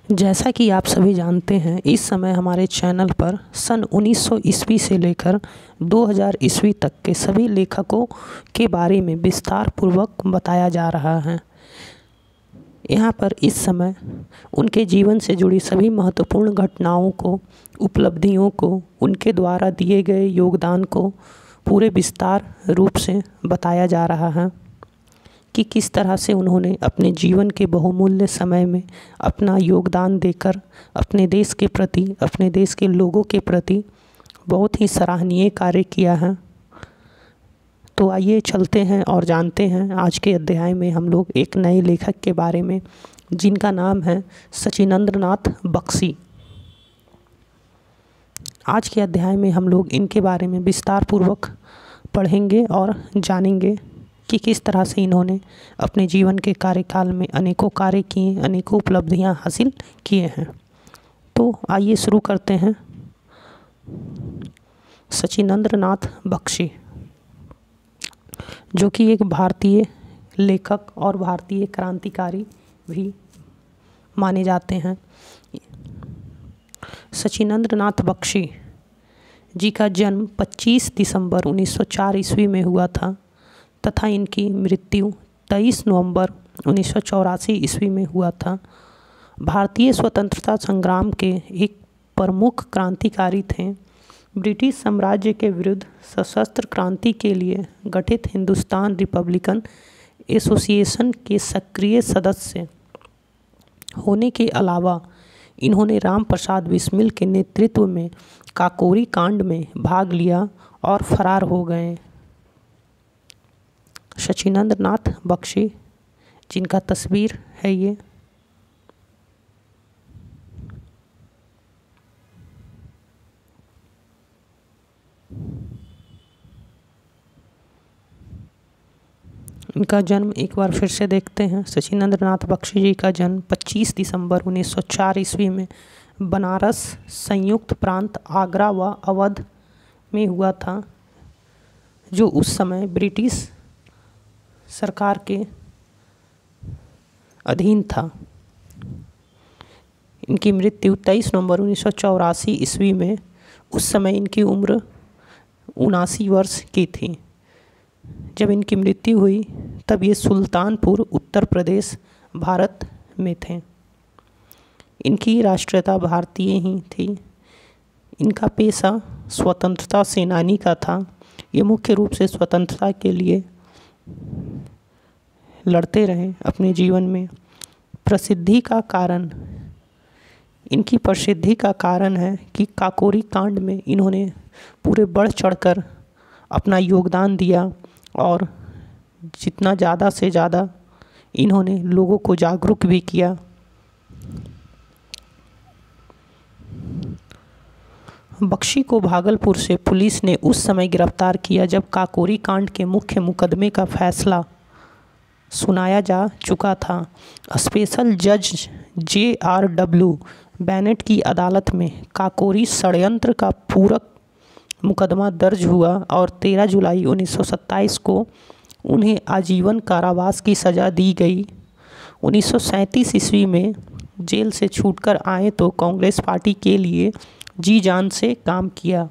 जैसा कि आप सभी जानते हैं, इस समय हमारे चैनल पर सन 1900 ईस्वी से लेकर 2000 ईस्वी तक के सभी लेखकों के बारे में विस्तार पूर्वक बताया जा रहा है। यहाँ पर इस समय उनके जीवन से जुड़ी सभी महत्वपूर्ण घटनाओं को, उपलब्धियों को, उनके द्वारा दिए गए योगदान को पूरे विस्तार रूप से बताया जा रहा है कि किस तरह से उन्होंने अपने जीवन के बहुमूल्य समय में अपना योगदान देकर अपने देश के प्रति, अपने देश के लोगों के प्रति बहुत ही सराहनीय कार्य किया है। तो आइए चलते हैं और जानते हैं आज के अध्याय में हम लोग एक नए लेखक के बारे में, जिनका नाम है सचिंद्रनाथ बख्शी। आज के अध्याय में हम लोग इनके बारे में विस्तार पूर्वक पढ़ेंगे और जानेंगे कि किस तरह से इन्होंने अपने जीवन के कार्यकाल में अनेकों कार्य किए, अनेकों उपलब्धियां हासिल किए हैं। तो आइए शुरू करते हैं। सचिंद्रनाथ बख्शी, जो कि एक भारतीय लेखक और भारतीय क्रांतिकारी भी माने जाते हैं। सचिंद्रनाथ बख्शी जी का जन्म 25 दिसंबर 1904 ईस्वी में हुआ था तथा इनकी मृत्यु 23 नवंबर 1984 ईस्वी में हुआ था। भारतीय स्वतंत्रता संग्राम के एक प्रमुख क्रांतिकारी थे। ब्रिटिश साम्राज्य के विरुद्ध सशस्त्र क्रांति के लिए गठित हिंदुस्तान रिपब्लिकन एसोसिएशन के सक्रिय सदस्य होने के अलावा इन्होंने राम प्रसाद बिस्मिल के नेतृत्व में काकोरी कांड में भाग लिया और फरार हो गए। सचिंद्रनाथ बख्शी, जिनका तस्वीर है ये, इनका जन्म एक बार फिर से देखते हैं। सचिंद्रनाथ बख्शी जी का जन्म 25 दिसंबर 1904 ईस्वी में बनारस संयुक्त प्रांत आगरा व अवध में हुआ था, जो उस समय ब्रिटिश सरकार के अधीन था। इनकी मृत्यु 23 नवंबर 1984 ईस्वी में, उस समय इनकी उम्र 79 वर्ष की थी। जब इनकी मृत्यु हुई तब ये सुल्तानपुर, उत्तर प्रदेश, भारत में थे। इनकी राष्ट्रीयता भारतीय ही थी। इनका पेशा स्वतंत्रता सेनानी का था। ये मुख्य रूप से स्वतंत्रता के लिए लड़ते रहे अपने जीवन में। इनकी प्रसिद्धि का कारण है कि काकोरी कांड में इन्होंने पूरे बढ़ चढ़कर अपना योगदान दिया और जितना ज़्यादा से ज़्यादा इन्होंने लोगों को जागरूक भी किया। बख्शी को भागलपुर से पुलिस ने उस समय गिरफ्तार किया जब काकोरी कांड के मुख्य मुकदमे का फैसला सुनाया जा चुका था। स्पेशल जज JRW बेनेट की अदालत में काकोरी षड्यंत्र का पूरक मुकदमा दर्ज हुआ और 13 जुलाई 1927 को उन्हें आजीवन कारावास की सज़ा दी गई। 1937 ईस्वी में जेल से छूटकर आए तो कांग्रेस पार्टी के लिए जी जान से काम किया।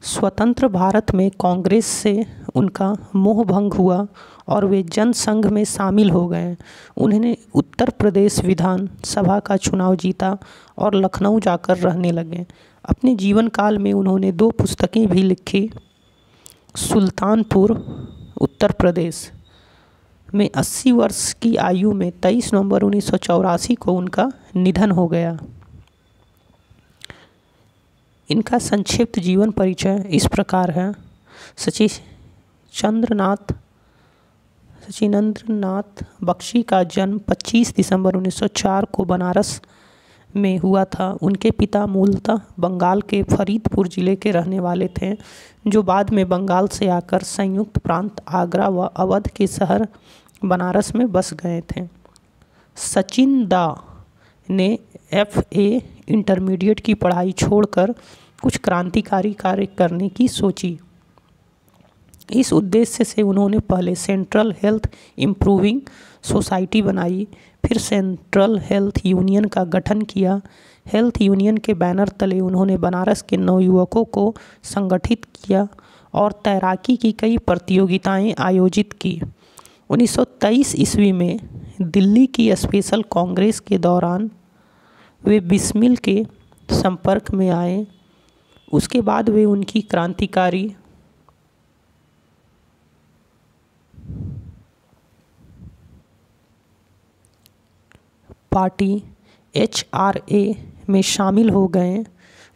स्वतंत्र भारत में कांग्रेस से उनका मोह भंग हुआ और वे जनसंघ में शामिल हो गए। उन्होंने उत्तर प्रदेश विधान सभा का चुनाव जीता और लखनऊ जाकर रहने लगे। अपने जीवन काल में उन्होंने 2 पुस्तकें भी लिखी। सुल्तानपुर, उत्तर प्रदेश में 80 वर्ष की आयु में 23 नवंबर 1984 को उनका निधन हो गया। इनका संक्षिप्त जीवन परिचय इस प्रकार है। सचिंद्रनाथ बख्शी का जन्म 25 दिसंबर 1904 को बनारस में हुआ था। उनके पिता मूलतः बंगाल के फरीदपुर जिले के रहने वाले थे, जो बाद में बंगाल से आकर संयुक्त प्रांत आगरा व अवध के शहर बनारस में बस गए थे। सचिंदा ने FA इंटरमीडिएट की पढ़ाई छोड़कर कुछ क्रांतिकारी कार्य करने की सोची। इस उद्देश्य से उन्होंने पहले सेंट्रल हेल्थ इम्प्रूविंग सोसाइटी बनाई, फिर सेंट्रल हेल्थ यूनियन का गठन किया। हेल्थ यूनियन के बैनर तले उन्होंने बनारस के नवयुवकों को संगठित किया और तैराकी की कई प्रतियोगिताएं आयोजित की। 1923 ईस्वी में दिल्ली की स्पेशल कांग्रेस के दौरान वे बिस्मिल के संपर्क में आए। उसके बाद वे उनकी क्रांतिकारी पार्टी HRA में शामिल हो गए।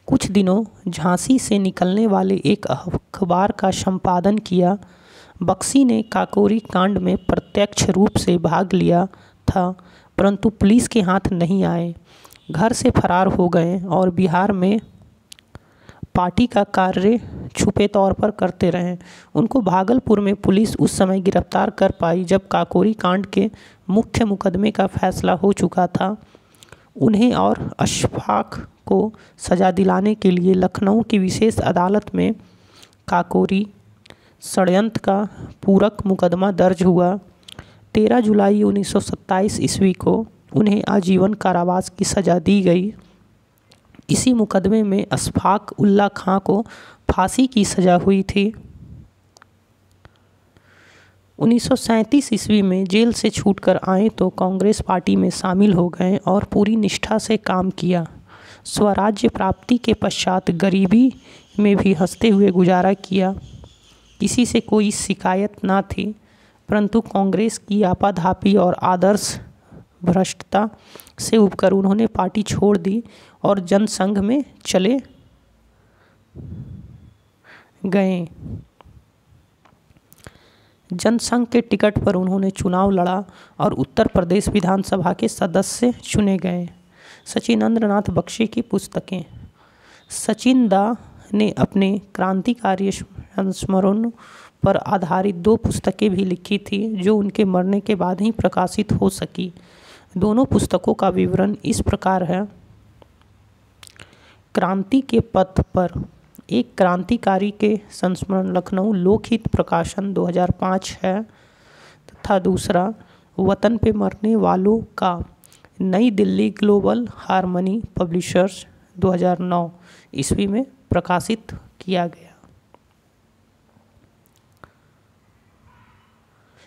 कुछ दिनों झांसी से निकलने वाले एक अखबार का संपादन किया। बख्शी ने काकोरी कांड में प्रत्यक्ष रूप से भाग लिया था, परंतु पुलिस के हाथ नहीं आए, घर से फरार हो गए और बिहार में पार्टी का कार्य छुपे तौर पर करते रहे। उनको भागलपुर में पुलिस उस समय गिरफ्तार कर पाई जब काकोरी कांड के मुख्य मुकदमे का फैसला हो चुका था। उन्हें और अशफाक को सज़ा दिलाने के लिए लखनऊ की विशेष अदालत में काकोरी षड्यंत्र का पूरक मुकदमा दर्ज हुआ। 13 जुलाई 1927 ईस्वी को उन्हें आजीवन कारावास की सज़ा दी गई। इसी मुकदमे में अशफाक उल्ला खां को फांसी की सज़ा हुई थी। 1937 ईस्वी में जेल से छूटकर आए तो कांग्रेस पार्टी में शामिल हो गए और पूरी निष्ठा से काम किया। स्वराज्य प्राप्ति के पश्चात गरीबी में भी हंसते हुए गुजारा किया। किसी से कोई शिकायत ना थी, परंतु कांग्रेस की आपाधापी और आदर्श भ्रष्टता से उबकर उन्होंने पार्टी छोड़ दी और जनसंघ में चले गए। जनसंघ के टिकट पर उन्होंने चुनाव लड़ा और उत्तर प्रदेश विधानसभा के सदस्य चुने गए। सचिंद्रनाथ बख्शी की पुस्तकें। सचिन दा ने अपने क्रांतिकारी संस्मरणों पर आधारित 2 पुस्तकें भी लिखी थी जो उनके मरने के बाद ही प्रकाशित हो सकी। दोनों पुस्तकों का विवरण इस प्रकार है। क्रांति के पथ पर एक क्रांतिकारी के संस्मरण, लखनऊ लोकहित प्रकाशन 2005 है, तथा दूसरा वतन पे मरने वालों का, नई दिल्ली ग्लोबल हार्मनी पब्लिशर्स 2009 ईस्वी में प्रकाशित किया गया।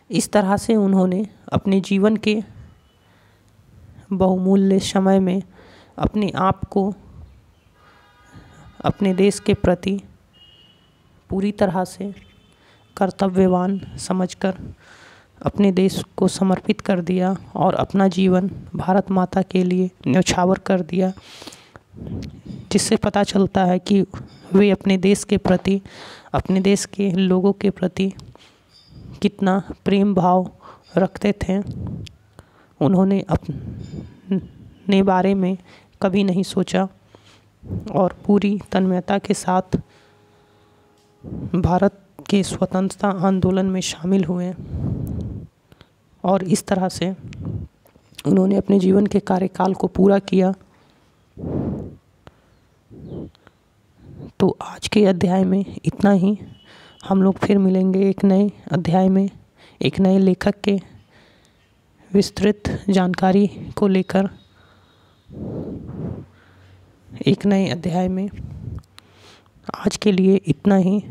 इस तरह से उन्होंने अपने जीवन के बहुमूल्य समय में अपने आप को अपने देश के प्रति पूरी तरह से कर्तव्यवान समझकर अपने देश को समर्पित कर दिया और अपना जीवन भारत माता के लिए न्यौछावर कर दिया, जिससे पता चलता है कि वे अपने देश के प्रति, अपने देश के लोगों के प्रति कितना प्रेम भाव रखते थे। उन्होंने अपने बारे में कभी नहीं सोचा और पूरी तन्मयता के साथ भारत के स्वतंत्रता आंदोलन में शामिल हुए और इस तरह से उन्होंने अपने जीवन के कार्यकाल को पूरा किया। तो आज के अध्याय में इतना ही। हम लोग फिर मिलेंगे एक नए अध्याय में, एक नए लेखक के विस्तृत जानकारी को लेकर एक नए अध्याय में। आज के लिए इतना ही।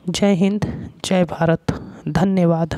जय हिंद, जय भारत, धन्यवाद।